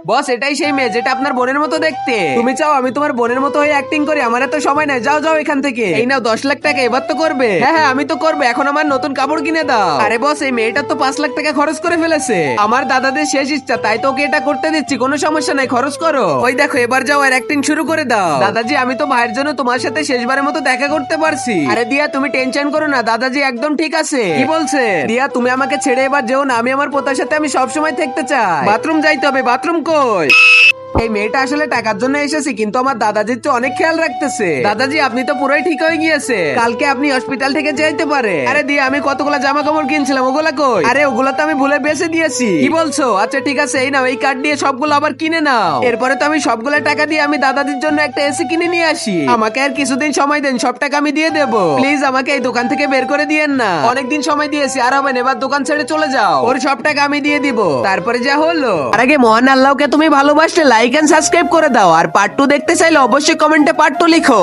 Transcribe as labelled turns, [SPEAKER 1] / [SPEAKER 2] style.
[SPEAKER 1] বস এটাই সেই মেয়ে যেটা আপনার বোনের মতো দেখতে। তুমি চাও আমি তোমার বোনের মতো হয়ে অ্যাক্টিং করি? আমার এত সময় নাই, যাও যাও এখান থেকে। এই নাও 10 লাখ টাকা, এবার তো করবে। হ্যাঁ হ্যাঁ আমি তো করবো, এখন আমার নতুন কাপড় কিনে দাও। আরে বস এই মেয়েটা তো 5 লাখ টাকা খরচ করে ফেলেছে। আমার দাদাদের শেষ ইচ্ছা, তাই তো ওকে এটা করতে দিচ্ছি। কোনো সমস্যা নাই, খরচ করো। ওই দেখো এবার যাও আর অ্যাক্টিং শুরু করে দাও। দাদাজি আমি তো ভাইয়ের জন্য তোমার সাথে শেষবারের মতো দেখা করতে পারছি। আরে দিয়া তুমি টেনশন করো না, দাদাজি একদম ঠিক আছে। কি বলছে? দিয়া তুমি আমাকে ছেড়ে এবার যেও না, আমি আমার পোতার সাথে আমি সবসময় থাকতে চাই। বাথরুম যাইতে হবে, বাথরুম কই? এই মেয়েটা আসলে টাকার জন্য এসেছে, কিন্তু আমার দাদাজির তো অনেক খেয়াল রাখতেছে। দাদাজি আপনি তো পুরোই ঠিক হয়ে গিয়েছে, কালকে আপনি হসপিটাল থেকে যাইতে পারে। আরে দিয়ে আমি কতগুলা জামা কাপড় কিনছিলাম, ওগুলা কই? আরে ওগুলা তো আমি ভুলে বেঁচে দিয়েছি। কি বলছো? আচ্ছা ঠিক আছে, এই নাও এই কার্ড দিয়ে সবগুলো আবার কিনে নাও। এরপরে তো আমি সবগুলা টাকা দিয়ে আমি দাদাজির জন্য একটা এসি কিনে নিয়ে আসি। আমাকে আর কিছুদিন সময় দেন, সব টাকা আমি দিয়ে দেবো। প্লিজ আমাকে এই দোকান থেকে বের করে দিয়েন না, অনেকদিন সময় দিয়েছি, আর হবে না, এবার দোকান ছেড়ে চলে যাও। ওর সব টাকা আমি দিয়ে দিব, তারপরে যা হলো। আর আগে মহান আল্লাহকে তুমি ভালোবাসলে লাইক এন্ড সাবস্ক্রাইব করে দাও, আর পার্ট 2 দেখতে চাইলে অবশ্যই কমেন্টে পার্ট 2 লিখো।